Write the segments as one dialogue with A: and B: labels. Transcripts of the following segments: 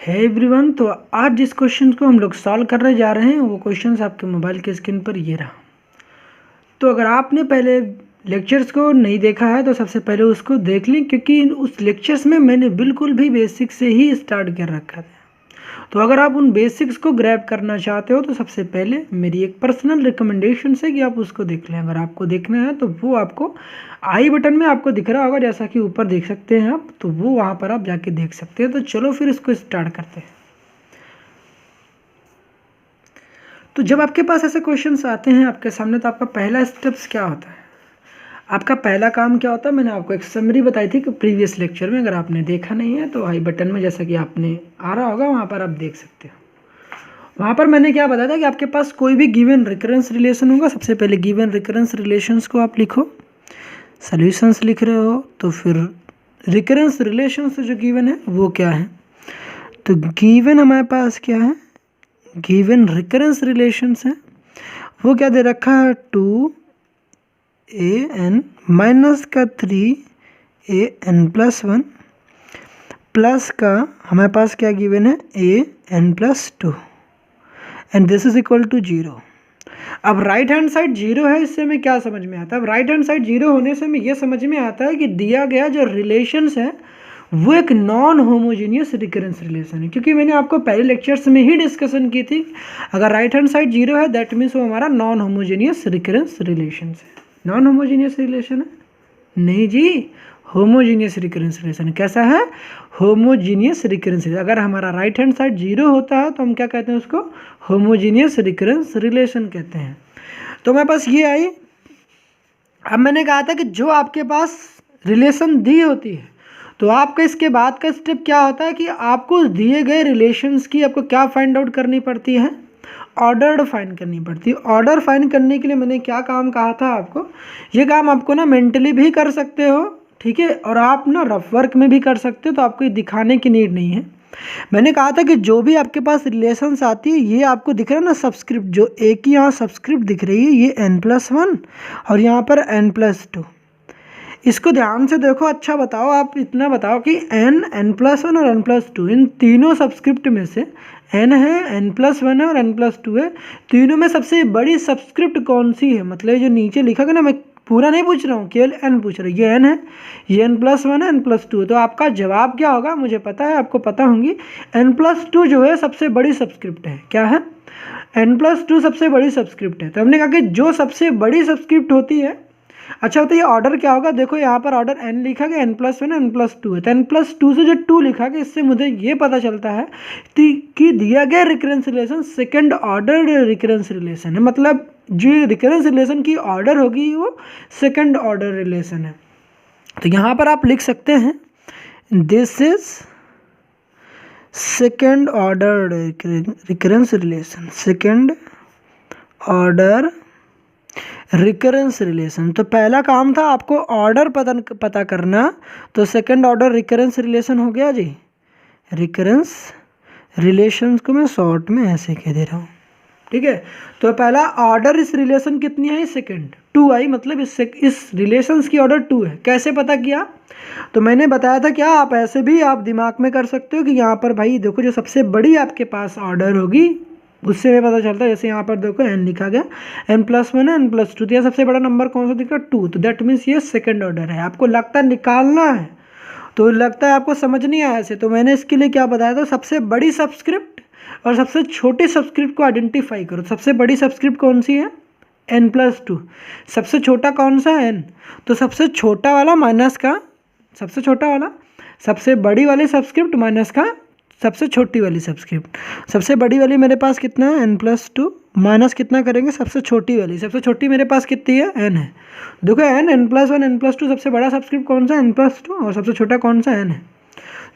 A: है एवरीवन। तो आज जिस क्वेश्चन को हम लोग सॉल्व करने जा रहे हैं वो क्वेश्चन आपके मोबाइल के स्क्रीन पर ये रहा। तो अगर आपने पहले लेक्चर्स को नहीं देखा है तो सबसे पहले उसको देख लें, क्योंकि उस लेक्चर्स में मैंने बिल्कुल भी बेसिक से ही स्टार्ट कर रखा था। तो अगर आप उन बेसिक्स को ग्रैब करना चाहते हो तो सबसे पहले मेरी एक पर्सनल रिकमेंडेशन है कि आप उसको देख लें। अगर आपको देखना है तो वो आपको आई बटन में आपको दिख रहा होगा, जैसा कि ऊपर देख सकते हैं आप, तो वो वहाँ पर आप जाके देख सकते हैं। तो चलो फिर इसको स्टार्ट करते हैं। तो जब आपके पास ऐसे क्वेश्चंस आते हैं आपके सामने, तो आपका पहला स्टेप्स क्या होता है? आपका पहला काम क्या होता है? मैंने आपको एक समरी बताई थी कि प्रीवियस लेक्चर में, अगर आपने देखा नहीं है तो आई बटन में जैसा कि आपने आ रहा होगा वहाँ पर आप देख सकते हो। वहाँ पर मैंने क्या बताया था कि आपके पास कोई भी गिवन रिकरेंस रिलेशन होगा, सबसे पहले गिवन रिकरेंस रिलेशंस को आप लिखो। सॉल्यूशंस लिख रहे हो तो फिर रिकरेंस रिलेशंस जो गिवन है वो क्या है? तो गिवन हमारे पास क्या है? गिवन रिकरेंस रिलेशंस है। वो क्या दे रखा है? 2an माइनस का 3an+1 प्लस का हमारे पास क्या गिवन है? an+2 and this is equal to 0। अब राइट हैंड साइड 0 है, इससे हमें क्या समझ में आता है? अब राइट हैंड साइड 0 होने से हमें यह समझ में आता है कि दिया गया जो रिलेशंस है वो एक नॉन होमोजीनियस रिकरेंस रिलेशन है, क्योंकि मैंने आपको पहले लेक्चर्स में ही डिस्कशन की थी। अगर राइट हैंड साइड 0 है दैट मीन्स वो हमारा नॉन होमोजीनियस रिकरेंस रिलेशन है। नॉन होमोजीनियस रिलेशन है? नहीं जी, होमोजीनियस रिकरेंस रिलेशन। कैसा है? Homogeneous recurrence. अगर हमारा राइट हैंड साइड 0 होता है तो हम क्या कहते हैं? उसको होमोजीनियस रिकरेंस रिलेशन कहते हैं। तो मेरे पास ये आई। अब मैंने कहा था कि जो आपके पास रिलेशन दी होती है तो आपका इसके बाद का स्टेप क्या होता है कि आपको दिए गए रिलेशंस की आपको क्या फाइंड आउट करनी पड़ती है? ऑर्डर्ड फाइंड करनी पड़ती है। ऑर्डर फाइंड करने के लिए मैंने क्या काम कहा था आपको? ये काम आपको ना मेंटली भी कर सकते हो, ठीक है, और आप ना रफ वर्क में भी कर सकते हो, तो आपको ये दिखाने की नीड नहीं है। मैंने कहा था कि जो भी आपके पास रिलेशंस आती है, ये आपको दिख रहा है ना सबस्क्रिप्ट, जो एक ही यहाँ सबस्क्रिप्ट दिख रही है, ये n+1 और यहाँ पर n+2। इसको ध्यान से देखो। अच्छा बताओ, आप इतना बताओ कि n+1 और n+2 इन तीनों सबस्क्रिप्ट में से n है, n+1 है और n+2 है, तीनों में सबसे बड़ी सबस्क्रिप्ट कौन सी है? मतलब जो नीचे लिखा गया ना, मैं पूरा नहीं पूछ रहा हूँ, केवल n पूछ रहा हूँ। ये n है, ये n+1 है, n+2 है। तो आपका जवाब क्या होगा? मुझे पता है, आपको पता होंगी। n+2 जो है सबसे बड़ी सबस्क्रिप्ट है। क्या है? n+2 सबसे बड़ी सबस्क्रिप्ट है। तो हमने कहा कि जो सबसे बड़ी सबस्क्रिप्ट होती है, अच्छा होता है, ये ऑर्डर क्या होगा? देखो यहाँ पर ऑर्डर n लिखा गया, n+1 n+2 है, तो n+2 से जो 2 लिखा गया, इससे मुझे ये पता चलता है कि दिया गया recurrence relation second order recurrence relation है। मतलब जो रिकरेंस रिलेशन की ऑर्डर होगी वो सेकंड ऑर्डर रिलेशन है। तो यहाँ पर आप लिख सकते हैं this is second order recurrence relation, second order recurrence relation. तो पहला काम था आपको ऑर्डर पता करना, तो सेकंड ऑर्डर रिकरेंस रिलेशन हो गया जी। रिकरेंस रिलेशंस को मैं शॉर्ट में ऐसे कह दे रहा हूँ, ठीक है। तो पहला ऑर्डर इस रिलेशन कितनी आई? सेकंड 2 आई, मतलब इस रिलेशंस की ऑर्डर 2 है। कैसे पता किया? तो मैंने बताया था क्या, आप ऐसे भी आप दिमाग में कर सकते हो कि यहाँ पर भाई देखो, जो सबसे बड़ी आपके पास ऑर्डर होगी उससे हमें पता चलता है। जैसे यहाँ पर देखो n लिखा गया, n+1 है, n+2, तो यह सबसे बड़ा नंबर कौन सा दिख रहा है? 2। तो दैट मीन्स ये सेकंड ऑर्डर है। आपको लगता है निकालना है, तो लगता है आपको समझ नहीं आया ऐसे, तो मैंने इसके लिए क्या बताया था? सबसे बड़ी सबस्क्रिप्ट और सबसे छोटी सबस्क्रिप्ट को आइडेंटिफाई करो। सबसे बड़ी सबस्क्रिप्ट कौन सी है? n+2। सबसे छोटा कौन सा है? n। तो सबसे छोटा वाला माइनस का सबसे छोटा वाला, सबसे बड़ी वाली सबस्क्रिप्ट माइनस का सबसे छोटी वाली सबस्क्रिप्ट। सबसे बड़ी वाली मेरे पास कितना है? n+2 माइनस कितना करेंगे? सबसे छोटी वाली। सबसे छोटी मेरे पास कितनी है? n है। देखो n, n+1, n+2, सबसे बड़ा सबस्क्रिप्ट कौन सा? n+2, और सबसे छोटा कौन सा? n है।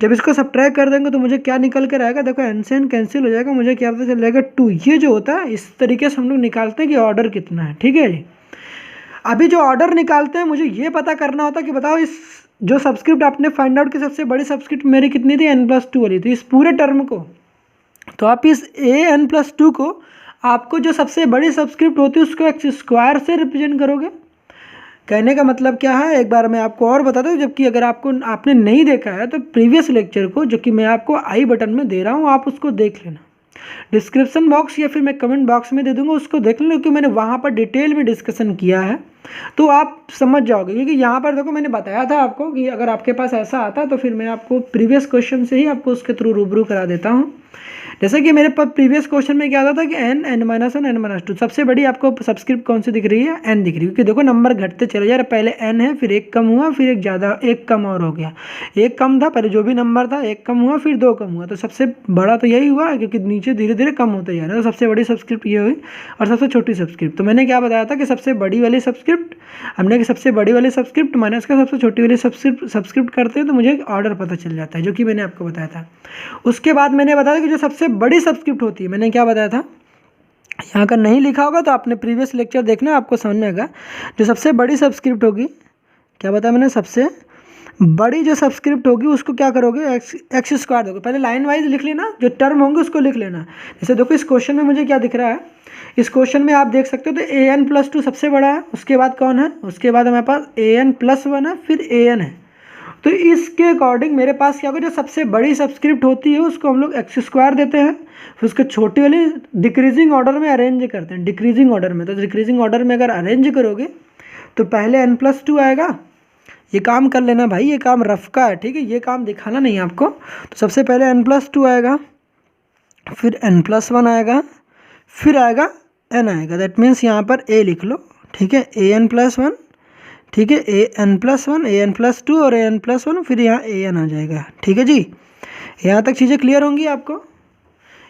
A: जब इसको सब्ट्रैक्ट कर देंगे तो मुझे क्या निकल कर आएगा? देखो n से n कैंसिल हो जाएगा, मुझे क्या पता चल जाएगा? 2। ये जो होता है इस तरीके से हम लोग निकालते हैं कि ऑर्डर कितना है, ठीक है जी। अभी जो ऑर्डर निकालते हैं मुझे ये पता करना होता है कि बताओ इस जो सबस्क्रिप्ट आपने फाइंड आउट की सबसे बड़ी सबस्क्रिप्ट मेरी कितनी थी? n+2 वाली। तो इस पूरे टर्म को, तो आप इस an+2 को, आपको जो सबसे बड़ी सबस्क्रिप्ट होती है उसको x² से रिप्रेजेंट करोगे। कहने का मतलब क्या है, एक बार मैं आपको और बता दूं, जबकि अगर आपने नहीं देखा है तो प्रीवियस लेक्चर को, जो कि मैं आपको आई बटन में दे रहा हूँ, आप उसको देख लेना। डिस्क्रिप्शन बॉक्स या फिर मैं कमेंट बॉक्स में दे दूंगा, उसको देख लेना, क्योंकि मैंने वहाँ पर डिटेल में डिस्कशन किया है, तो आप समझ जाओगे। क्योंकि यहाँ पर देखो मैंने बताया था आपको कि अगर आपके पास ऐसा आता तो फिर मैं आपको प्रीवियस क्वेश्चन से ही आपको उसके थ्रू रूबरू करा देता हूँ। जैसे कि मेरे पास प्रीवियस क्वेश्चन में क्या आता था कि n, n-1, n-2, सबसे बड़ी आपको सबस्क्रिप्ट कौन सी दिख रही है, n दिख रही है। क्योंकि देखो नंबर घटते चले जा रहे, पहले n है, फिर एक कम हुआ, फिर एक ज़्यादा, एक कम और हो गया, एक कम था पहले जो भी नंबर था, एक कम हुआ, फिर दो कम हुआ, तो सबसे बड़ा तो यही हुआ, क्योंकि नीचे धीरे धीरे कम होते जा रहा है। तो सबसे बड़ी सब्सक्रिप्ट ये हुई और सबसे छोटी सब्सक्रिप्ट। तो मैंने क्या बताया था कि सबसे बड़ी वाली सब्सक्रिप्ट, हमने कि सबसे बड़ी वाली सब्सक्रिप्ट माइनस का सबसे छोटी वाली सब्सक्रिप्ट करते हैं तो मुझे ऑर्डर पता चल जाता है, जो कि मैंने आपको बताया था। उसके बाद मैंने बताया कि जो सबसे बड़ी सब्सक्रिप्ट होती है, मैंने क्या बताया था, यहाँ का नहीं लिखा होगा तो आपने प्रीवियस लेक्चर देखना, आपको समझ में आएगा। जो सबसे बड़ी सब्सक्रिप्ट होगी, क्या बताया मैंने, सबसे बड़ी जो सब्सक्रिप्ट होगी उसको क्या करोगे, एक्स स्क्वायर दोगे। पहले लाइन वाइज लिख लेना, जो टर्म होंगे उसको लिख लेना। जैसे देखो इस क्वेश्चन में मुझे क्या दिख रहा है, इस क्वेश्चन में आप देख सकते हो तो an+2 सबसे बड़ा है, उसके बाद कौन है, उसके बाद हमारे पास an+1 है, फिर an है। तो इसके अकॉर्डिंग मेरे पास क्या होगा, जो सबसे बड़ी सब्सक्रिप्ट होती है उसको हम लोग एक्स स्क्वायर देते हैं, फिर उसके छोटी वाली डिक्रीजिंग ऑर्डर में अरेंज करते हैं, डिक्रीजिंग ऑर्डर में। तो डिक्रीजिंग ऑर्डर में अगर अरेंज करोगे तो पहले n+2 आएगा। ये काम कर लेना भाई, ये काम रफ का है, ठीक है, ये काम दिखाना नहीं है आपको। तो सबसे पहले n+2 आएगा, फिर n+1 आएगा, फिर आएगा n आएगा। दैट मीन्स यहाँ पर a लिख लो, ठीक है, an+1, ठीक है, an+1, an+2 और an+1, फिर यहाँ an आ जाएगा। ठीक है जी, यहाँ तक चीज़ें क्लियर होंगी आपको।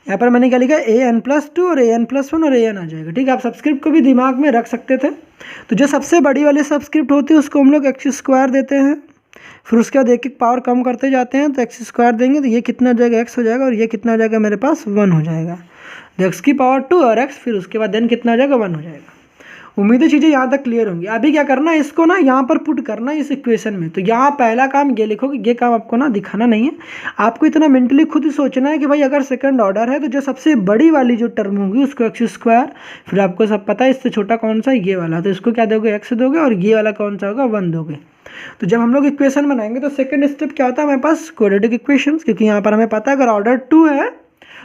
A: यहाँ पर मैंने क्या लिखा, an+2 और an+1 और an आ जाएगा। ठीक है, आप सब्सक्रिप्ट को भी दिमाग में रख सकते थे। तो जो सबसे बड़ी वाली सब्सक्रिप्ट होती है उसको हम लोग एक्स स्क्वायर देते हैं, फिर उसके बाद एक एक पावर कम करते जाते हैं, तो एक्स स्क्वायर देंगे तो ये कितना हो जाएगा, x हो जाएगा, और ये कितना हो जाएगा मेरे पास 1 हो जाएगा। तो x की पावर 2 और x, फिर उसके बाद देन कितना हो जाएगा, 1 हो जाएगा। उम्मीद है चीज़ें यहाँ तक क्लियर होंगी। अभी क्या करना है, इसको ना यहाँ पर पुट करना है इस इक्वेशन में। तो यहाँ पहला काम ये लिखोगे, ये काम आपको ना दिखाना नहीं है, आपको इतना मेंटली खुद ही सोचना है कि भाई अगर सेकंड ऑर्डर है तो जो सबसे बड़ी वाली जो टर्म होगी उसको एक्स स्क्वायर, फिर आपको सब पता है इससे छोटा कौन सा है, ये वाला, तो इसको क्या दोगे, एक्स दोगे, और ये वाला कौन सा होगा, 1 दोगे। तो जब हम लोग इक्वेशन बनाएंगे तो सेकंड स्टेप क्या होता है हमारे पास, क्वाड्रेटिक इक्वेशंस, क्योंकि यहाँ पर हमें पता है अगर ऑर्डर 2 है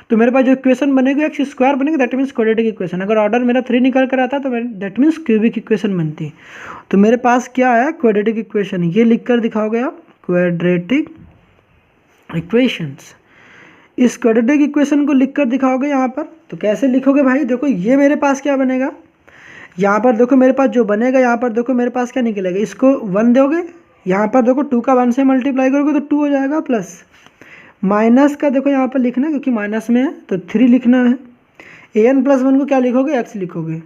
A: तो मेरे पास जो इक्वेशन बनेगी एक्स स्क्वायर बनेगी, दैट मीन्स क्वाड्रेटिक इक्वेशन। अगर ऑर्डर मेरा 3 निकल कर आता तो दैट मीन्स क्यूबिक इक्वेशन बनती। तो मेरे पास क्या है, क्वाड्रेटिक इक्वेशन, ये लिख कर दिखाओगे आप, क्वाड्रेटिक इक्वेशंस। इस क्वाड्रेटिक इक्वेशन को लिख कर दिखाओगे यहाँ पर। तो कैसे लिखोगे भाई, देखो ये मेरे पास क्या बनेगा, यहाँ पर देखो मेरे पास जो बनेगा, यहाँ पर देखो मेरे पास क्या निकलेगा, इसको 1 दोगे, यहाँ पर देखो 2 का 1 से मल्टीप्लाई करोगे तो 2 हो जाएगा, प्लस माइनस का देखो यहाँ पर लिखना है क्योंकि माइनस में है तो 3 लिखना है। an+1 को क्या लिखोगे, x लिखोगे।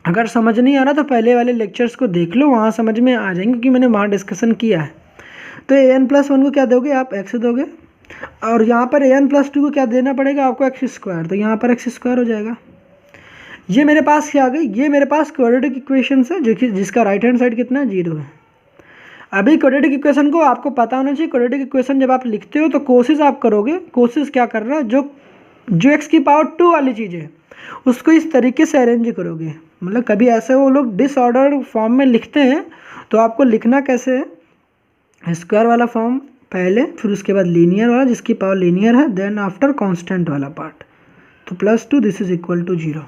A: अगर समझ नहीं आ रहा तो पहले वाले लेक्चर्स को देख लो, वहाँ समझ में आ जाएंगे क्योंकि मैंने वहाँ डिस्कशन किया है। तो an+1 को क्या दोगे आप, x दोगे, और यहाँ पर an+2 को क्या देना पड़ेगा आपको, एक्स स्क्वायर, तो यहाँ पर एक्स स्क्वायर हो जाएगा। ये मेरे पास क्या आ गई, ये मेरे पास क्वाड्रेटिक इक्वेशन है जो कि जिसका राइट हैंड साइड कितना है, 0 है। अभी क्वाड्रेटिक इक्वेशन को आपको पता होना चाहिए, क्वाड्रेटिक इक्वेशन जब आप लिखते हो तो कोशिश आप करोगे, कोशिश क्या कर रहा है, जो एक्स की पावर 2 वाली चीज़ है उसको इस तरीके से अरेंज करोगे। मतलब कभी ऐसे वो लोग डिसऑर्डर फॉर्म में लिखते हैं तो आपको लिखना कैसे है, स्क्वायर वाला फॉर्म पहले, फिर उसके बाद लीनियर वाला जिसकी पावर लीनियर है, देन आफ्टर कांस्टेंट वाला पार्ट, तो +2 दिस इज इक्वल टू 0।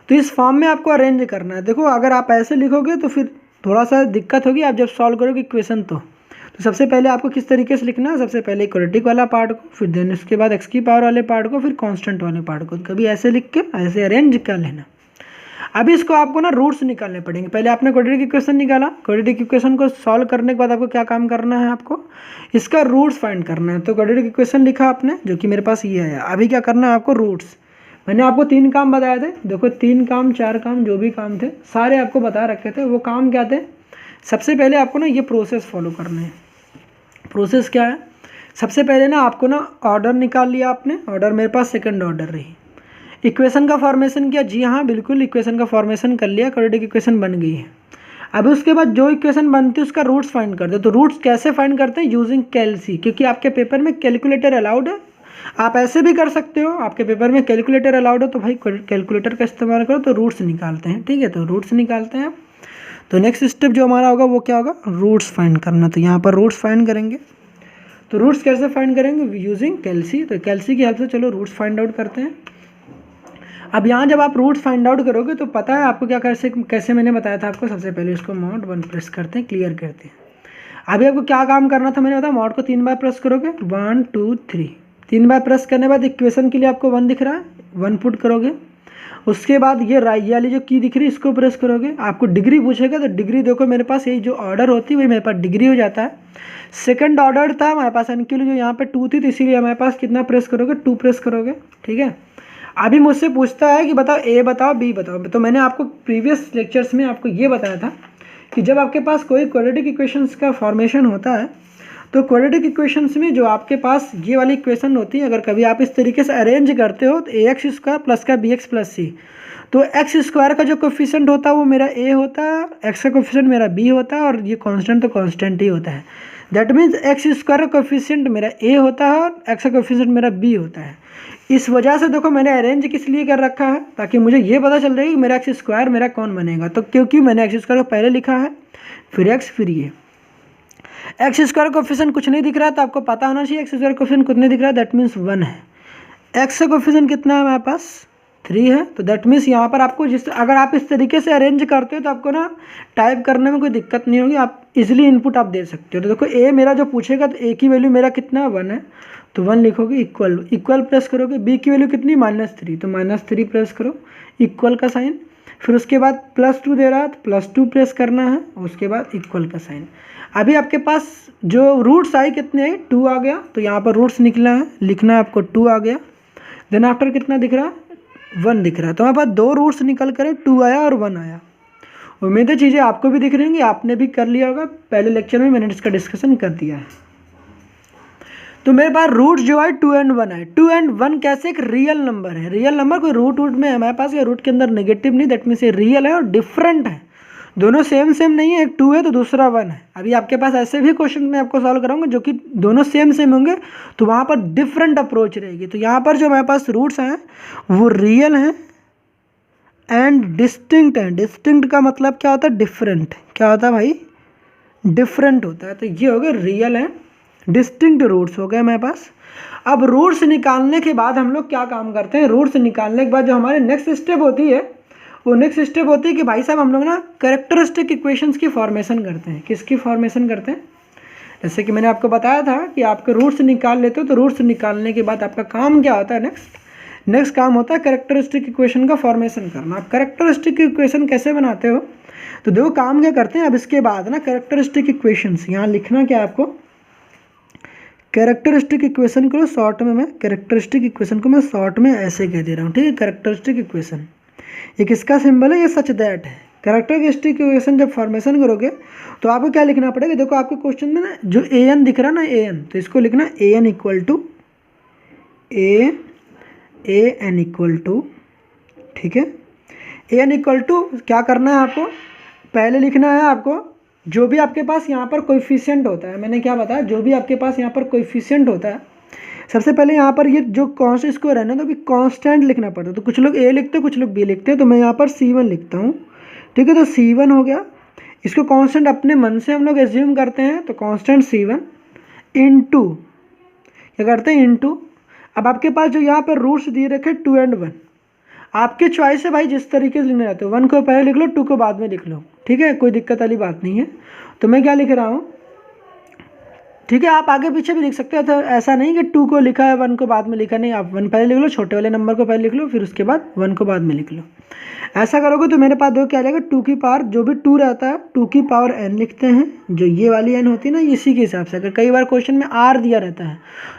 A: तो इस फॉर्म में आपको अरेंज करना है। देखो अगर आप ऐसे लिखोगे तो फिर थोड़ा सा दिक्कत होगी आप जब सॉल्व करोगे इक्वेशन। तो सबसे पहले आपको किस तरीके से लिखना है, सबसे पहले क्वाड्रेटिक वाला पार्ट को, फिर देन उसके बाद एक्स की पावर वाले पार्ट को, फिर कांस्टेंट वाले पार्ट को, कभी ऐसे लिख के ऐसे अरेंज कर लेना। अभी इसको आपको ना रूट्स निकालने पड़ेंगे। पहले आपने क्वाड्रेटिक इक्वेशन निकाला, क्वाड्रेटिक इक्वेशन को सॉल्व करने के बाद आपको क्या काम करना है, आपको इसका रूट्स फाइंड करना है। तो क्वाड्रेटिक इक्वेशन लिखा आपने जो कि मेरे पास ये है। अभी क्या करना है आपको, रूट्स। मैंने आपको 3 काम बताए थे, देखो 3 काम 4 काम जो भी काम थे सारे आपको बता रखे थे। वो काम क्या थे, सबसे पहले आपको ना ये प्रोसेस फॉलो करना है। प्रोसेस क्या है, सबसे पहले ना आपको ना ऑर्डर निकाल लिया आपने, ऑर्डर मेरे पास सेकंड ऑर्डर रही। इक्वेशन का फॉर्मेशन किया, जी हाँ बिल्कुल इक्वेशन का फॉर्मेशन कर लिया, क्वाड्रेटिक इक्वेशन बन गई है। अब उसके बाद जो इक्वेशन बनती है उसका रूट्स फाइंड करते हैं। तो रूट्स कैसे फाइंड करते हैं, यूजिंग कैलसी, क्योंकि आपके पेपर में कैलकुलेटर अलाउड है। आप ऐसे भी कर सकते हो, आपके पेपर में कैलकुलेटर अलाउड हो तो भाई कैलकुलेटर का इस्तेमाल करो, तो रूट्स निकालते हैं। ठीक है, तो रूट्स निकालते हैं। तो नेक्स्ट स्टेप जो हमारा होगा वो क्या होगा, रूट्स फाइंड करना। तो यहाँ पर रूट्स फाइंड करेंगे। तो रूट्स कैसे फाइंड करेंगे, यूजिंग कैल्सी। तो कैल्सी की हेल्प से चलो रूट्स फाइंड आउट करते हैं। अब यहाँ जब आप रूट्स फाइंड आउट करोगे तो पता है आपको क्या कैसे मैंने बताया था आपको। सबसे पहले इसको mod 1 प्रेस करते हैं, क्लियर करते हैं। अभी आपको क्या काम करना था मैंने बताया, mod को 3 बार प्रेस करोगे, 1 2 3, 3 बार प्रेस करने के बाद इक्वेशन के लिए आपको 1 दिख रहा है, 1 पुट करोगे। उसके बाद ये वाली जो की दिख रही है इसको प्रेस करोगे। आपको डिग्री पूछेगा तो डिग्री देखो मेरे पास यही जो ऑर्डर होती है वही मेरे पास डिग्री हो जाता है। सेकंड ऑर्डर था हमारे पास एन के लिए, जो यहाँ पे 2 थी, तो इसीलिए हमारे पास कितना प्रेस करोगे, 2 प्रेस करोगे। ठीक है, अभी मुझसे पूछता है कि बताओ ए बताओ बी बताओ। तो मैंने आपको प्रीवियस लेक्चर्स में आपको ये बताया था कि जब आपके पास कोई क्वाड्रेटिक इक्वेशंस का फॉर्मेशन होता है तो क्वाड्रेटिक इक्वेशंस में जो आपके पास ये वाली इक्वेशन होती है, अगर कभी आप इस तरीके से अरेंज करते हो तो ए एक्स स्क्वायर प्लस का बी एक्स प्लस सी, तो एक्स स्क्वायर का जो कोफिशिएंट होता है वो मेरा ए होता है, एक्स का कोफिशिएंट मेरा बी होता है, और ये कांस्टेंट तो कांस्टेंट ही होता है। दैट मीन्स एक्स स्क्वायर का कोफिशिएंट मेरा ए होता है और एक्स का कोफिशिएंट मेरा बी होता है। इस वजह से देखो मैंने अरेंज किस लिए कर रखा है, ताकि मुझे ये पता चल रहा है कि मेरा एक्स स्क्वायर मेरा कौन बनेगा। तो क्योंकि मैंने एक्स स्क्वायर को पहले लिखा है, फिर एक्स, फिर ये एक्स स्क्वायर कोफिशिएंट कुछ नहीं दिख रहा है, तो आपको पता होना चाहिए एक्स स्क्वायर कोफिशिएंट कुछ नहीं दिख रहा है, दैट मीन्स 1 है। एक्स का कोफिशिएंट कितना है हमारे पास, 3 है। तो दैट मीन्स यहाँ पर आपको अगर आप इस तरीके से अरेंज करते हो तो आपको ना टाइप करने में कोई दिक्कत नहीं होगी, आप इजीली इनपुट आप दे सकते हो। तो देखो ए मेरा जो पूछेगा तो ए की वैल्यू मेरा कितना 1 है, तो 1 लिखोगे, इक्वल प्रेस करोगे। बी की वैल्यू कितनी -3, तो -3 प्रेस करो, इक्वल का साइन। फिर उसके बाद +2 दे रहा है तो +2 प्रेस करना है, उसके बाद इक्वल का साइन। अभी आपके पास जो रूट्स आई कितने आई, 2 आ गया। तो यहाँ पर रूट्स निकला है, लिखना है आपको 2 आ गया। देन आफ्टर कितना दिख रहा है, 1 दिख रहा है। तो हमारे पास 2 रूट्स निकल कर 2 आया और 1 आया। उम्मीद है चीज़ें आपको भी दिख रही होंगी, आपने भी कर लिया होगा, पहले लेक्चर में मैंने इसका डिस्कशन कर दिया है। तो मेरे पास रूट जो है 2 and 1 है। 2 and 1 कैसे, एक रियल नंबर है। रियल नंबर कोई रूट में हमारे पास या रूट के अंदर नेगेटिव नहीं, दैट मीन्स ये रियल है और डिफरेंट है। दोनों सेम नहीं है, एक 2 है तो दूसरा 1 है। अभी आपके पास ऐसे भी क्वेश्चन मैं आपको सॉल्व कराऊंगा जो कि दोनों सेम होंगे, तो वहाँ पर डिफरेंट अप्रोच रहेगी। तो यहाँ पर जो हमारे पास रूट्स हैं वो रियल हैं एंड डिस्टिंक्ट हैं। डिस्टिंक्ट का मतलब क्या होता है, डिफरेंट। क्या होता है भाई, डिफरेंट होता है। तो ये हो गए रियल एंड डिस्टिंक्ट रूट्स हो गए हमारे पास। अब रूट्स निकालने के बाद हम लोग क्या काम करते हैं, रूट्स निकालने के बाद जो हमारे नेक्स्ट स्टेप होती है वो नेक्स्ट स्टेप होती है कि भाई साहब हम लोग ना कैरेक्टरिस्टिक इक्वेशंस की फॉर्मेशन करते हैं। किसकी फॉर्मेशन करते हैं, जैसे कि मैंने आपको बताया था कि आपके रूट्स निकाल लेते हो, तो रूट्स निकालने के बाद आपका काम क्या होता है, नेक्स्ट काम होता है कैरेक्टरिस्टिक इक्वेशन का फॉर्मेशन करना। आप कैरेक्टरिस्टिक इक्वेशन कैसे बनाते हो, तो देखो काम क्या करते हैं। अब इसके बाद ना कैरेक्टरिस्टिक इक्वेशंस यहाँ लिखना क्या है आपको, कैरेक्टरिस्टिक इक्वेशन को शॉर्ट में, मैं कैरेक्टरिस्टिक इक्वेशन को मैं शॉर्ट में ऐसे कह दे रहा हूँ, ठीक है। कैरेक्टरिस्टिक इक्वेशन ये किसका सिंबल है, ये सच दैट है। कैरेक्टरिस्टिक इक्वेशन जब फॉर्मेशन करोगे तो आपको क्या लिखना पड़ेगा, देखो आपके क्वेश्चन में ना जो ए एन दिख रहा है ना, ए एन, तो इसको लिखना ए एन इक्वल टू, ठीक है। ए एन इक्वल टू क्या करना है आपको, पहले लिखना है आपको जो भी आपके पास यहाँ पर कोएफिशिएंट होता है। मैंने क्या बताया, जो भी आपके पास यहाँ पर कोएफिशिएंट होता है, सबसे पहले यहाँ पर ये जो कांस्टेंट, इसको रहना तो भी कांस्टेंट लिखना पड़ता है। तो कुछ लोग ए लिखते हैं, कुछ लोग बी लिखते हैं, तो मैं यहाँ पर C1 लिखता हूँ, ठीक है। तो C1 हो गया, इसको कांस्टेंट अपने मन से हम लोग एज्यूम करते हैं, तो कांस्टेंट C1 इनटू क्या करते हैं, इनटू। अब आपके पास जो यहाँ पर रूट्स दिए रखे 2 and 1, आपके चॉइस है भाई, जिस तरीके से लिखना चाहते हो। 1 को पहले लिख लो, 2 को बाद में लिख लो, ठीक है, कोई दिक्कत वाली बात नहीं है। तो मैं क्या लिख रहा हूँ, ठीक है, आप आगे पीछे भी लिख सकते हो। तो ऐसा नहीं कि 2 को लिखा है 1 को बाद में लिखा, नहीं, आप 1 पहले लिख लो, छोटे वाले नंबर को पहले लिख लो, फिर उसके बाद 1 को बाद में लिख लो। ऐसा करोगे तो मेरे पास दो क्या आ जाएगा, 2 की पावर, जो भी 2 रहता है 2 की पावर n लिखते हैं, जो ये वाली n होती है ना, इसी के हिसाब से। अगर कई बार क्वेश्चन में r दिया रहता है,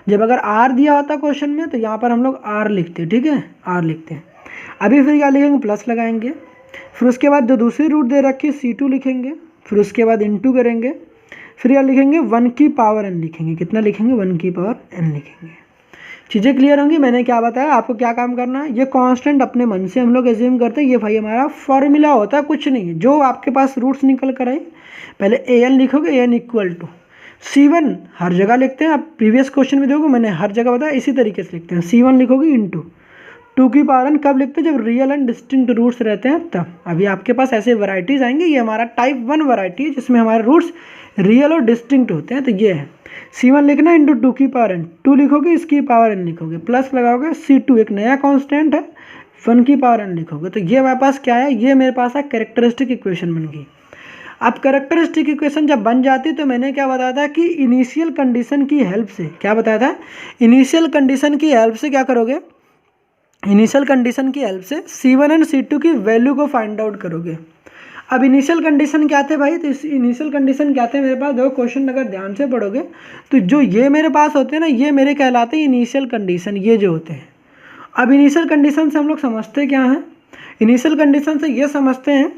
A: जब अगर r दिया होता है क्वेश्चन में, तो यहाँ पर हम लोग r लिखते हैं, ठीक है, r लिखते हैं। अभी फिर क्या लिखेंगे, प्लस लगाएंगे, फिर उसके बाद जो दूसरी रूट दे रखी है C2 लिखेंगे, फिर उसके बाद इनटू करेंगे, फिर क्या लिखेंगे, 1 की पावर n लिखेंगे। कितना लिखेंगे, 1 की पावर n लिखेंगे। चीज़ें क्लियर होंगी। मैंने क्या बताया आपको, क्या काम करना है, ये कांस्टेंट अपने मन से हम लोग एज्यूम करते हैं, ये भाई हमारा फॉर्मूला होता है, कुछ नहीं है। जो आपके पास रूट्स निकल कर आए, पहले an लिखोगे, an इक्वल टू C1 हर जगह लिखते हैं। आप प्रीवियस क्वेश्चन में देखोगे मैंने हर जगह बताया, इसी तरीके से लिखते हैं। C1 लिखोगे इंटू टू की पावर n कब लिखते हैं? जब रियल एंड डिस्टिंक्ट रूट्स रहते हैं तब। अभी आपके पास ऐसे वैरायटीज़ आएंगे, ये हमारा टाइप 1 वैरायटी है जिसमें हमारे रूट्स रियल और डिस्टिंक्ट होते हैं। तो ये है C1 लिखना इंटू टू की पावर n, 2 लिखोगे इसकी पावर n लिखोगे, प्लस लगाओगे C2 एक नया कॉन्स्टेंट है 1 की पावर n लिखोगे। तो ये हमारे पास क्या है? ये मेरे पास है कैरेक्टरिस्टिक इक्वेशन बन गई। अब कैरेक्टरिस्टिक इक्वेशन जब बन जाती तो मैंने क्या बताया था कि इनिशियल कंडीशन की हेल्प से, क्या बताया था? इनिशियल कंडीशन की हेल्प से क्या करोगे? इनिशियल कंडीशन की हेल्प से C1 एंड C2 की वैल्यू को फाइंड आउट करोगे। अब इनिशियल कंडीशन क्या थे भाई? तो इस इनिशियल कंडीशन क्या थे मेरे पास? देखो क्वेश्चन अगर ध्यान से पढ़ोगे तो जो ये मेरे पास होते हैं ना, ये मेरे कहलाते हैं इनिशियल कंडीशन, ये जो होते हैं। अब इनिशियल कंडीशन से हम लोग समझते क्या हैं? इनिशियल कंडीशन से ये समझते हैं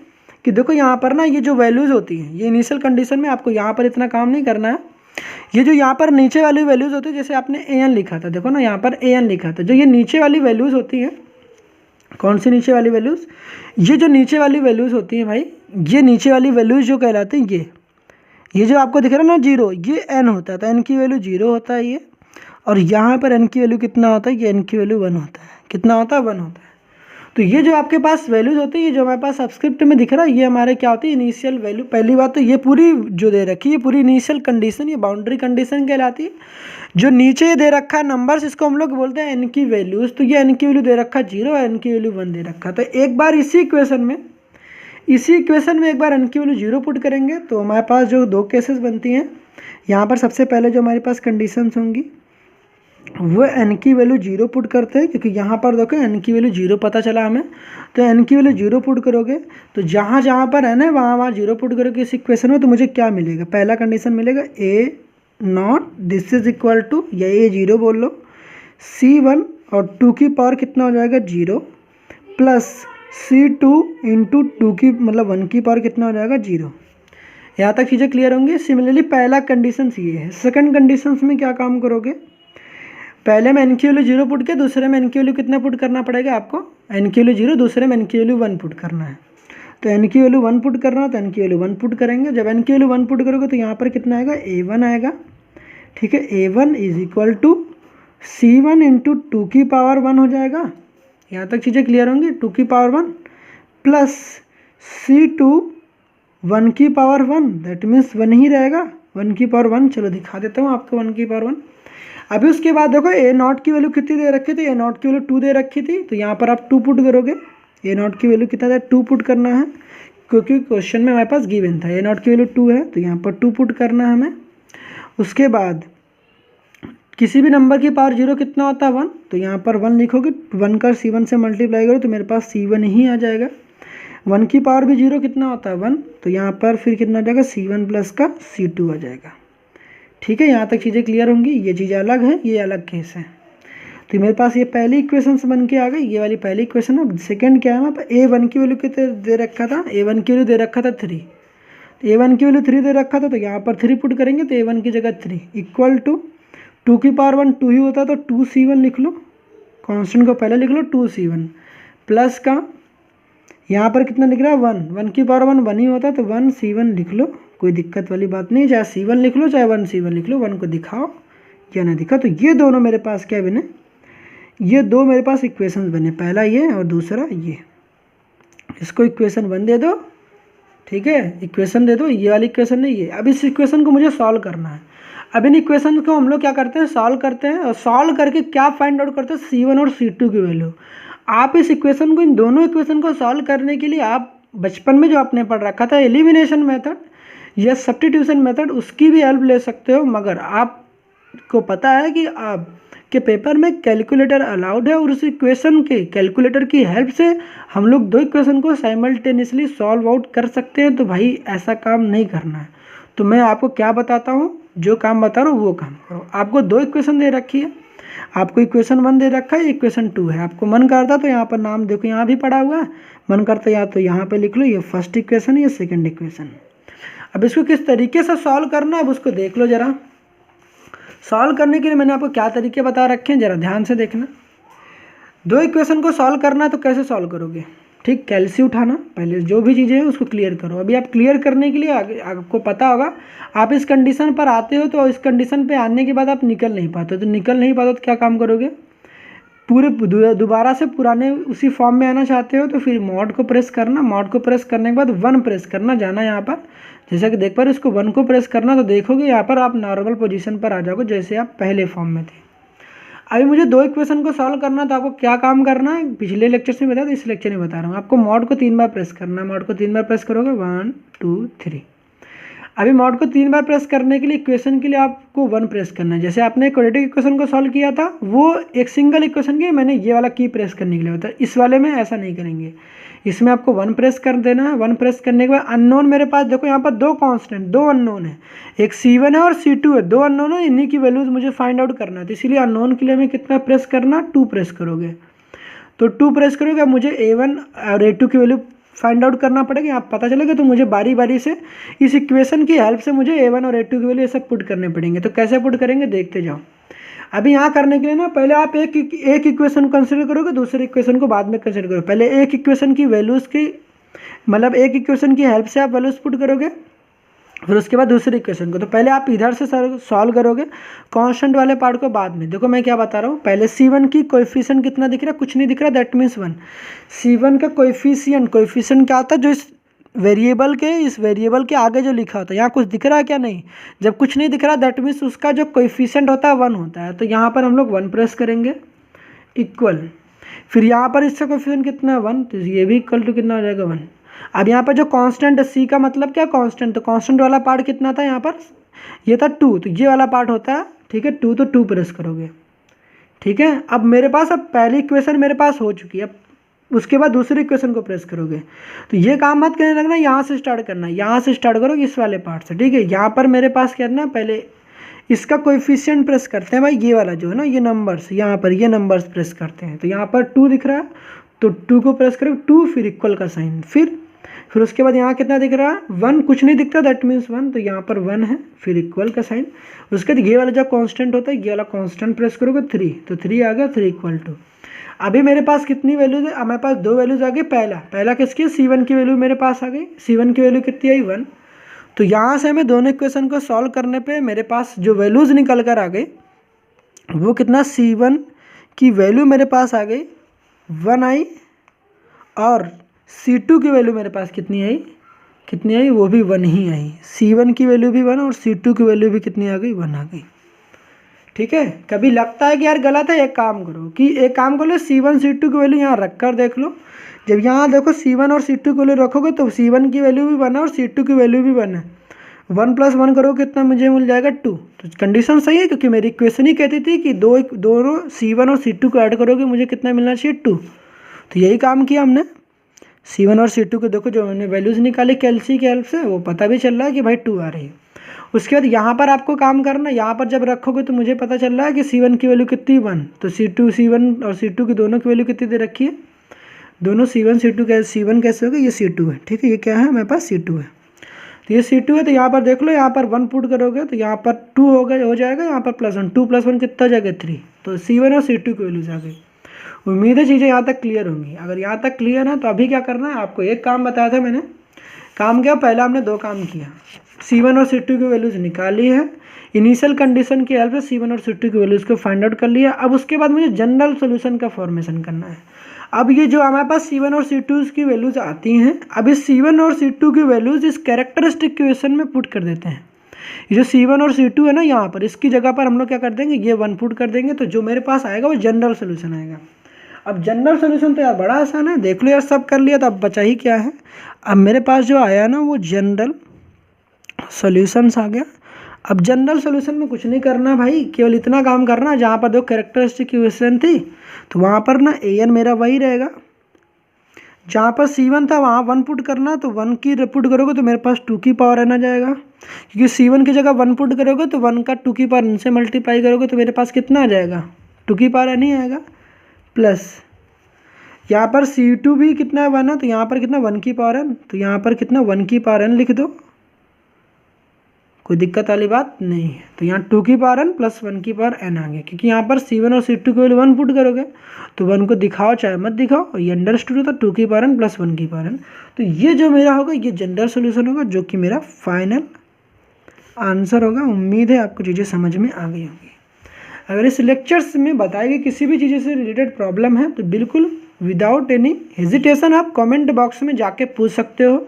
A: कि देखो यहाँ पर ना ये जो वैल्यूज़ होती हैं, ये इनिशियल कंडीशन में आपको यहाँ पर इतना काम नहीं करना है। ये जो यहाँ पर नीचे वाली वैल्यूज़ होती है, जैसे आपने an लिखा था, देखो ना यहाँ पर an लिखा था, जो ये नीचे वाली वैल्यूज़ होती हैं, कौन सी नीचे वाली वैल्यूज़? ये जो नीचे वाली वैल्यूज़ होती हैं भाई, ये नीचे वाली वैल्यूज़ जो कहलाती हैं, ये जो आपको दिख रहा है ना 0, ये n होता है, तो n की वैल्यू 0 होता है ये। और यहाँ पर n की वैल्यू कितना होता है? ये n की वैल्यू 1 होता है। कितना होता है? 1 होता है। तो ये जो आपके पास वैल्यूज़ होती है, ये जो हमारे पास सब्सक्रिप्ट में दिख रहा है, ये हमारे क्या होती है? Initial value. पहली बात तो ये पूरी जो दे रखी है पूरी इनिशियल कंडीशन, ये बाउंड्री कंडीशन कहलाती है। जो नीचे ये दे रखा है नंबर्स, इसको हम लोग बोलते हैं n की वैल्यूज़। तो ये n की वैल्यू दे रखा है 0 और n की वैल्यू 1 दे रखा। तो एक बार इसी इक्वेशन में एक बार n की वैल्यू 0 पुट करेंगे तो हमारे पास जो दो केसेस बनती हैं, यहाँ पर सबसे पहले जो हमारे पास कंडीशंस होंगी वो n की वैल्यू 0 पुट करते हैं, क्योंकि यहाँ पर देखो n की वैल्यू 0 पता चला हमें। तो n की वैल्यू 0 पुट करोगे तो जहाँ जहाँ पर n है वहाँ 0 पुट करोगे इस इक्वेशन में, तो मुझे क्या मिलेगा? पहला कंडीशन मिलेगा a0 this is equal to, या a0 बोल लो, C1 और 2 की पावर कितना हो जाएगा? 0 प्लस C2 इंटू 2 की मतलब 1 की पावर कितना हो जाएगा? 0। यहाँ तक चीज़ें क्लियर होंगी। सिमिलरली पहला कंडीशन ये है। सेकंड कंडीशंस में क्या काम करोगे? पहले में n की वैल्यू 0 पुट के, दूसरे में n की वैल्यू कितना पुट करना पड़ेगा आपको? n की वैल्यू 0, दूसरे में n की वैल्यू 1 पुट करना है। तो n की वैल्यू 1 पुट करना है तो n की वैल्यू 1 पुट करेंगे। जब n की वैल्यू 1 पुट करोगे तो यहाँ पर कितना आएगा? a1 आएगा। ठीक है, a1 is equal to C1 into 2 की पावर 1 हो जाएगा। यहाँ तक चीज़ें क्लियर होंगी। 2 की पावर 1 प्लस C2 1 की पावर 1, दैट मीन्स 1 ही रहेगा, 1 की पावर 1। चलो दिखा देता हूँ आपको 1 की पावर 1। अभी उसके बाद देखो a0 की वैल्यू कितनी दे रखी थी? a0 की वैल्यू 2 दे रखी थी, तो यहाँ पर आप 2 पुट करोगे। a0 की वैल्यू कितना था? 2 पुट करना है, क्योंकि क्वेश्चन में हमारे पास गिवन था a0 की वैल्यू 2 है, तो यहाँ पर 2 पुट करना है हमें। उसके बाद किसी भी नंबर की पावर 0 कितना होता है? 1, तो यहाँ पर 1 लिखोगे, 1 का C1 से मल्टीप्लाई करो तो मेरे पास C1 ही आ जाएगा। 1 की पावर भी 0 कितना होता है? 1, तो यहाँ पर फिर कितना आ जाएगा? C1 प्लस का C2 आ जाएगा। ठीक है, यहाँ तक चीज़ें क्लियर होंगी। ये चीज़ें अलग है, ये अलग केस है। तो मेरे पास ये पहली इक्वेशन बन के आ गई, ये वाली पहली इक्वेशन है। सेकंड क्या है? हमारे पास a1 की वैल्यू कितने दे रखा था? a1 की वैल्यू दे रखा था 3, तो a1 की वैल्यू 3 दे रखा था, तो यहाँ पर 3 पुट करेंगे तो a1 की जगह 3 इक्वल टू 2 की पावर 1 2 ही होता है, तो 2C1 लिख लो, कॉन्स्टेंट को पहले लिख लो 2C1 प्लस का यहाँ पर कितना लिख रहा है? 1 की पावर 1 ही होता है, तो 1C1 लिख लो, कोई दिक्कत वाली बात नहीं। चाहे C1 लिख लो चाहे 1C1 लिख लो, 1 को दिखाओ या ना दिखा। तो ये दोनों मेरे पास क्या बने? ये दो मेरे पास इक्वेशंस बने, पहला ये और दूसरा ये। इसको इक्वेशन 1 दे दो, ठीक है, इक्वेशन दे दो, ये वाली इक्वेशन नहीं ये। अब इस इक्वेशन को मुझे सॉल्व करना है। अब इन इक्वेशन को हम लोग क्या करते हैं? सॉल्व करते हैं, और सॉल्व करके क्या फाइंड आउट करते हैं? C1 और C2 की वैल्यू। आप इस इक्वेशन को, इन दोनों इक्वेशन को सॉल्व करने के लिए आप बचपन में जो आपने पढ़ रखा था एलिमिनेशन मेथड या सब्स्टिट्यूशन मेथड, उसकी भी हेल्प ले सकते हो। मगर आपको पता है कि आप के पेपर में कैलकुलेटर अलाउड है, और उस इक्वेशन के कैलकुलेटर की हेल्प से हम लोग दो इक्वेशन को साइमल्टेनियसली सॉल्व आउट कर सकते हैं। तो भाई ऐसा काम नहीं करना है। तो मैं आपको क्या बताता हूँ? जो काम बता रहा हूँ वो काम करो। आपको दो इक्वेशन दे रखी है, आपको इक्वेशन 1 दे रखा है, इक्वेशन 2 है। आपको मन करता तो यहाँ पर नाम देखो, यहाँ भी पड़ा हुआ है, मन करता या तो यहाँ पे लिख लो ये फर्स्ट इक्वेशन, ये सेकंड इक्वेशन। अब इसको किस तरीके से सॉल्व करना है अब उसको देख लो जरा। सॉल्व करने के लिए मैंने आपको क्या तरीके बता रखे हैं, जरा ध्यान से देखना। दो इक्वेशन को सॉल्व करना है तो कैसे सॉल्व करोगे? ठीक, कैलसी उठाना, पहले जो भी चीज़ें हैं उसको क्लियर करो। अभी आप क्लियर करने के लिए आपको पता होगा, आप इस कंडीशन पर आते हो तो इस कंडीशन पे आने के बाद आप निकल नहीं पाते, तो निकल नहीं पाते तो क्या काम करोगे? पूरे दोबारा से पुराने उसी फॉर्म में आना चाहते हो तो फिर मॉड को प्रेस करना, मॉड को प्रेस करने के बाद 1 प्रेस करना, जाना यहाँ पर, जैसा कि देख पा रहे हो इसको 1 को प्रेस करना तो देखोगे यहाँ पर आप नॉर्मल पोजीशन पर आ जाओगे जैसे आप पहले फॉर्म में थे। अभी मुझे 2 इक्वेशन को सॉल्व करना तो आपको क्या काम करना है, पिछले लेक्चर में बताया तो इस लेक्चर में बता रहा हूँ। आपको मॉड को 3 बार प्रेस करना है, मॉड को 3 बार प्रेस करोगे 1 2 3। अभी मॉड को 3 बार प्रेस करने के लिए इक्वेशन के लिए आपको 1 प्रेस करना है। जैसे आपने क्वाड्रेटिक इक्वेशन को सॉल्व किया था वो एक सिंगल इक्वेशन की मैंने ये वाला की प्रेस करने के लिए होता है, इस वाले में ऐसा नहीं करेंगे, इसमें आपको 1 प्रेस कर देना है। 1 प्रेस करने के बाद अननोन मेरे पास देखो यहाँ पर 2 कांस्टेंट 2 अननोन है, एक C1 है और C2 है, 2 अननोन है, इन्हीं की वैल्यूज मुझे फाइंड आउट करना है। तो इसीलिए अननोन के लिए हमें कितना प्रेस करना, 2 प्रेस करोगे। तो 2 प्रेस करोगे अब मुझे A1 और A2 की वैल्यू फाइंड आउट करना पड़ेगा, यहाँ पता चलेगा। तो मुझे बारी बारी से इस इक्वेशन की हेल्प से मुझे A1 और A2 की वैल्यू ये सब पुट करने पड़ेंगे। तो कैसे पुट करेंगे देखते जाओ। अभी यहाँ करने के लिए ना पहले आप एक इक्वेशन कंसिडर करोगे, दूसरे इक्वेशन को बाद में कंसिडर करोगे। पहले एक इक्वेशन की वैल्यूज़ की मतलब एक इक्वेशन की हेल्प से आप वैल्यूज पुट करोगे, फिर उसके बाद दूसरे इक्वेशन को। तो पहले आप इधर से सॉल्व करोगे, कांस्टेंट वाले पार्ट को बाद में। देखो मैं क्या बता रहा हूँ, पहले C1 की कोएफिशिएंट कितना दिख रहा है, कुछ नहीं दिख रहा, दैट मीन्स 1। C1 का कोएफिशिएंट क्या होता है, जो इस वेरिएबल के आगे जो लिखा होता है, यहाँ कुछ दिख रहा है क्या, नहीं। जब कुछ नहीं दिख रहा दैट मीन्स उसका जो कोएफिशिएंट होता है 1 होता है। तो यहाँ पर हम लोग 1 प्रेस करेंगे इक्वल, फिर यहाँ पर इसका कोएफिशिएंट कितना है 1, तो ये भी इक्वल टू कितना हो जाएगा 1। अब यहाँ पर जो कांस्टेंट है C का मतलब क्या कांस्टेंट, तो कांस्टेंट वाला पार्ट कितना था यहाँ पर, ये था 2, तो ये वाला पार्ट होता है, ठीक है 2, तो 2 प्रेस करोगे, ठीक है। अब मेरे पास अब पहली इक्वेशन मेरे पास हो चुकी है, अब उसके बाद दूसरी इक्वेशन को प्रेस करोगे। तो ये काम मत करने लगना, यहाँ से स्टार्ट करना, यहाँ से स्टार्ट करोगे इस वाले पार्ट से, ठीक है। यहाँ पर मेरे पास क्या करना, पहले इसका कोएफिशिएंट प्रेस करते हैं भाई, ये वाला जो है ना, ये नंबर्स, यहाँ पर ये नंबर्स प्रेस करते हैं। तो यहाँ पर 2 दिख रहा है तो 2 को प्रेस करो, 2 फिर इक्वल का साइन, फिर उसके बाद यहाँ कितना दिख रहा है 1, कुछ नहीं दिखता दैट मीन्स 1, तो यहाँ पर 1 है, फिर इक्वल का साइन। उसके बाद ये वाला जो कांस्टेंट होता है ये वाला कांस्टेंट प्रेस करोगे 3, तो 3 आ गया, 3 इक्वल टू। अभी मेरे पास कितनी वैल्यूज है, अब मेरे पास 2 वैल्यूज आ गई। पहला किसकी, C1 की वैल्यू मेरे पास आ गई, C1 की वैल्यू कितनी आई 1। तो यहाँ से हमें दोनों इक्वेशन को सॉल्व करने पे मेरे पास जो वैल्यूज निकल कर आ गई वो कितना, C1 की वैल्यू मेरे पास आ गई 1 आई, और C2 की वैल्यू मेरे पास कितनी आई, वो भी 1 ही आई। C1 की वैल्यू भी 1 और C2 की वैल्यू भी कितनी आ गई, 1 आ गई, ठीक है। कभी लगता है कि यार गलत है, एक काम करो C1 C2 की वैल्यू यहाँ रख कर देख लो। जब यहाँ देखो C1 और C2 की वैल्यू रखोगे तो C1 की वैल्यू भी 1 है और C2 की वैल्यू भी 1 है। 1 + 1 करोगे कितना मुझे मिल जाएगा 2। तो कंडीशन सही है, क्योंकि मेरी इक्वेशन ही कहती थी कि दोनों C1 और C2 को ऐड करोगे मुझे कितना मिलना चाहिए 2। तो यही काम किया हमने, C1 और C2 को देखो जो हमने वैल्यूज़ निकाली कैलसी की हेल्प से, वो पता भी चल रहा है कि भाई 2 आ रही है। उसके बाद यहाँ पर आपको काम करना, यहाँ पर जब रखोगे तो मुझे पता चल रहा है कि C1 की वैल्यू कितनी 1, तो C1 और C2 की दोनों की वैल्यू कितनी दे रखी है, दोनों C1 C2 C1 कैसे होगा, ये C2 है, ठीक है। ये क्या है, मेरे पास C2 है, तो ये C2 है। तो यहाँ पर देख लो, यहाँ पर 1 पुट करोगे तो यहाँ पर 2 हो जाएगा, यहाँ पर +1, 2 + 1 कितना जाएगा 3। तो C1 और C2 की वैल्यूज आ गई। उम्मीद है चीज़ें यहाँ तक क्लियर होंगी। अगर यहाँ तक क्लियर है तो अभी क्या करना है, आपको एक काम बताया था मैंने, काम क्या, पहला हमने 2 काम किया, C1 और C2 की वैल्यूज़ निकाली है, इनिशियल कंडीशन की हेल्प से C1 और C2 की वैल्यूज़ को फाइंड आउट कर लिया। अब उसके बाद मुझे जनरल सोल्यूशन का फॉर्मेशन करना है। अब ये जो हमारे पास C1 और C2 की वैल्यूज़ आती हैं, अब इस C1 और C2 की वैल्यूज़ इस कैरेक्टरिस्टिक इक्वेशन में पुट कर देते हैं। ये जो C1 और C2 है ना, यहाँ पर इसकी जगह पर हम लोग क्या कर देंगे, ये 1 पुट कर देंगे, तो जो मेरे पास आएगा वो जनरल सोल्यूशन आएगा। अब जनरल सोल्यूशन तो यार बड़ा आसान है, देख लो यार, सब कर लिया, तो अब बचा ही क्या है। अब मेरे पास जो आया ना वो जनरल सॉल्यूशंस आ गया। अब जनरल सॉल्यूशन में कुछ नहीं करना भाई, केवल इतना काम करना, जहाँ पर दो कैरेक्टरिस्टिक इक्वेशन थी तो वहाँ पर ना an मेरा वही रहेगा, जहाँ पर C1 था वहाँ 1 पुट करना, तो 1 की पुट करोगे तो मेरे पास 2 की पावर n आ जाएगा, क्योंकि C1 की जगह 1 पुट करोगे तो 1 का 2 की पावर n से मल्टीप्लाई करोगे तो मेरे पास कितना आ जाएगा, 2 की पावर n ही आएगा, प्लस यहाँ पर C2 भी कितना 1 है, तो यहाँ पर कितना 1 की पावर n, तो यहाँ पर कितना 1 की पावर n लिख दो, कोई दिक्कत वाली बात नहीं है। तो यहाँ 2 की पावर n प्लस 1 की पावर n आ गया, क्योंकि यहाँ पर C1 और C2 की वैल्यू 1 पुट करोगे तो 1 को दिखाओ चाहे मत दिखाओ, ये अंडरस्टूड होता 2 की पावर n प्लस 1 की पावर n। तो ये जो मेरा होगा ये जनरल सोल्यूशन होगा, जो कि मेरा फाइनल आंसर होगा। उम्मीद है आपको चीज़ें समझ में आ गई होंगी। अगर इस लेक्चर्स में बताई गई किसी भी चीज़ से रिलेटेड प्रॉब्लम है तो बिल्कुल विदाउट एनी हेजिटेशन आप कमेंट बॉक्स में जाके पूछ सकते हो।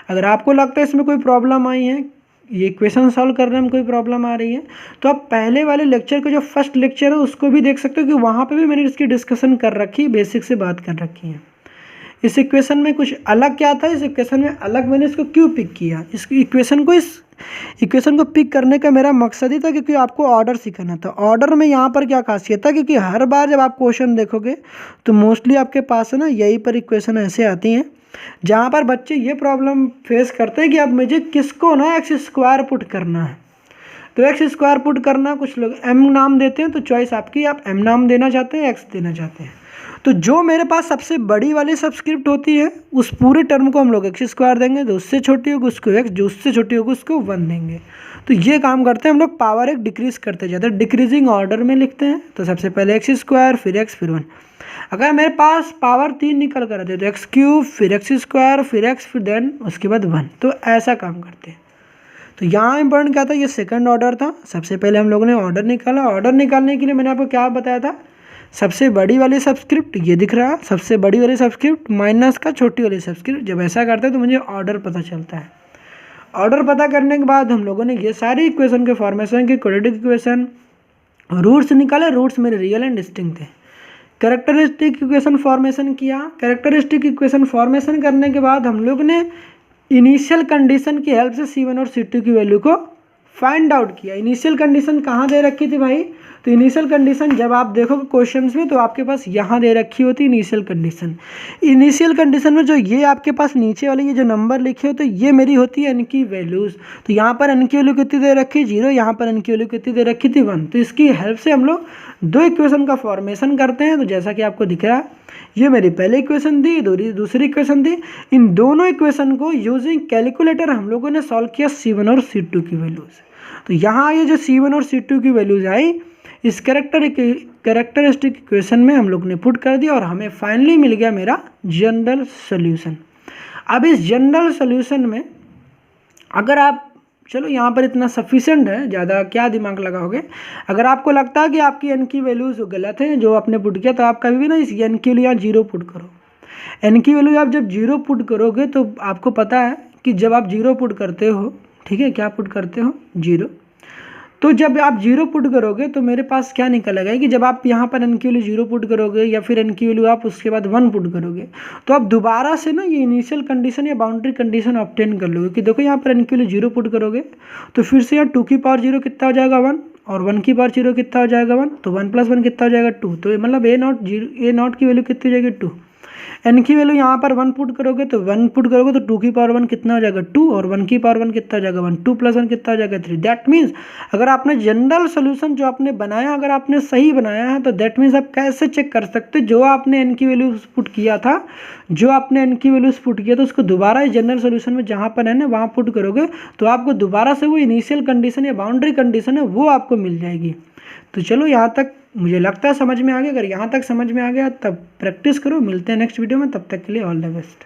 A: अगर आपको लगता है इसमें कोई प्रॉब्लम आई है, ये इक्वेशन सॉल्व करने में कोई प्रॉब्लम आ रही है, तो आप पहले वाले लेक्चर का जो फर्स्ट लेक्चर है उसको भी देख सकते हो कि वहाँ पे भी मैंने इसकी डिस्कशन कर रखी है, बेसिक से बात कर रखी है। इस इक्वेशन में कुछ अलग क्या था, इस इक्वेशन में अलग मैंने इसको क्यों पिक किया, इस इक्वेशन को पिक करने का मेरा मकसद ही था क्योंकि आपको ऑर्डर सिखाना था। ऑर्डर में यहाँ पर क्या खासियत था, क्योंकि हर बार जब आप क्वेश्चन देखोगे तो मोस्टली आपके पास है ना यही पर इक्वेशन ऐसे आती हैं जहाँ पर बच्चे ये प्रॉब्लम फेस करते हैं कि अब मुझे किसको ना एक्स स्क्वायर पुट करना है। तो एक्स स्क्वायर पुट करना, कुछ लोग एम नाम देते हैं, तो चॉइस आपकी, आप एम नाम देना चाहते हैं एक्स देना चाहते हैं। तो जो मेरे पास सबसे बड़ी वाली सबस्क्रिप्ट होती है उस पूरे टर्म को हम लोग एक्स स्क्वायर देंगे, तो उससे छोटी होगी उसको एक्स, जो उससे छोटी होगी उसको 1 देंगे। तो ये काम करते हैं हम लोग, पावर एक डिक्रीज करते जाते हैं, डिक्रीजिंग ऑर्डर में लिखते हैं। तो सबसे पहले एक्स स्क्वायर फिर एक्स फिर 1। अगर मेरे पास पावर 3 निकल कर आते तो एक्स क्यूब फिर एक्स स्क्वायर फिर एक्स फिर देन उसके बाद 1। तो ऐसा काम करते हैं। तो यहाँ इंपॉर्टेंट क्या था, ये सेकंड ऑर्डर था। सबसे पहले हम लोगों ने ऑर्डर निकाला। ऑर्डर निकालने के लिए मैंने आपको क्या बताया था, सबसे बड़ी वाली सबस्क्रिप्ट ये दिख रहा है, सबसे बड़ी वाली सबस्क्रिप्ट माइनस का छोटी वाली सबस्क्रिप्ट। जब ऐसा करते हैं तो मुझे ऑर्डर पता चलता है। ऑर्डर पता करने के बाद हम लोगों ने ये सारी इक्वेशन के फॉर्मेशन की क्वाड्रेटिक इक्वेशन रूट्स निकाले। रूट्स मेरे रियल एंड डिस्टिंक्ट थे। कैरेक्टरिस्टिक इक्वेशन फॉर्मेशन किया। कैरेक्टरिस्टिक इक्वेशन फॉर्मेशन करने के बाद हम लोग ने इनिशियल कंडीशन की हेल्प से C1 और C2 की वैल्यू को फाइंड आउट किया। इनिशियल कंडीशन कहाँ दे रखी थी भाई, तो इनिशियल कंडीशन जब आप देखोगे क्वेश्चंस में तो आपके पास यहाँ दे रखी होती इनिशियल कंडीशन। इनिशियल कंडीशन में जो ये आपके पास नीचे वाले ये जो नंबर लिखे होते ये मेरी होती है n की वैल्यूज़। तो यहाँ पर n की वैल्यू कितनी दे रखी 0, यहाँ पर n की वैल्यू कितनी दे रखी थी 1। तो इसकी हेल्प से हम लोग दो इक्वेशन का फॉर्मेशन करते हैं। तो जैसा कि आपको दिख रहा है ये मेरी पहली इक्वेशन थी, दूसरी इक्वेशन थी। इन दोनों इक्वेशन को यूजिंग कैलकुलेटर हम लोगों ने सॉल्व किया C1 और C2 की वैल्यूज़। तो यहाँ ये जो C1 और C2 की वैल्यूज़ आई इस कैरेक्टरिस्टिक इक्वेशन में हम लोग ने पुट कर दिया और हमें फाइनली मिल गया मेरा जनरल सोल्यूशन। अब इस जनरल सोल्यूशन में अगर आप, चलो यहाँ पर इतना सफिशेंट है, ज़्यादा क्या दिमाग लगाओगे। अगर आपको लगता है कि आपकी n की वैल्यूज़ गलत है जो आपने पुट किया, तो आप कभी भी ना इस n की वैल्यू यहाँ 0 पुट करो। n की वैल्यू आप जब 0 पुट करोगे तो आपको पता है कि जब आप 0 पुट करते हो, ठीक है, क्या पुट करते हो 0, तो जब आप 0 पुट करोगे तो मेरे पास क्या निकलेगा कि जब आप यहाँ पर n की वैल्यू 0 पुट करोगे या फिर n की वैल्यू आप उसके बाद 1 पुट करोगे तो आप दोबारा से ना ये इनिशियल कंडीशन या बाउंड्री कंडीशन ऑब्टेन कर लोगे कि देखो यहाँ पर n की वैल्यू 0 पुट करोगे तो फिर से यहाँ 2 की पावर 0 कितना हो जाएगा 1 और 1 की पावर 0 कितना हो जाएगा 1, तो 1 + 1 कितना हो जाएगा 2। तो मतलब a0 की वैल्यू कितनी हो जाएगी 2। n की वैल्यू यहाँ पर 1 पुट करोगे तो 1 पुट करोगे तो 2 की पावर 1 कितना हो जाएगा 2 और 1 की पावर 1 कितना हो जाएगा 1, 2 + 1 कितना हो जाएगा 3। दैट मीन्स अगर आपने जनरल सोल्यूशन जो आपने बनाया अगर आपने सही बनाया है तो दैट मीन्स आप कैसे चेक कर सकते जो आपने n की वैल्यू पुट किया था, जो आपने n की वैल्यूज पुट किया था उसको दोबारा इस जनरल सोल्यूशन में जहाँ पर n है वहाँ पुट करोगे तो आपको दोबारा से वो इनिशियल कंडीशन या बाउंड्री कंडीशन है वो आपको मिल जाएगी। तो चलो यहाँ तक मुझे लगता है समझ में आ गया। अगर यहाँ तक समझ में आ गया तब प्रैक्टिस करो। मिलते हैं नेक्स्ट वीडियो में, तब तक के लिए ऑल द बेस्ट।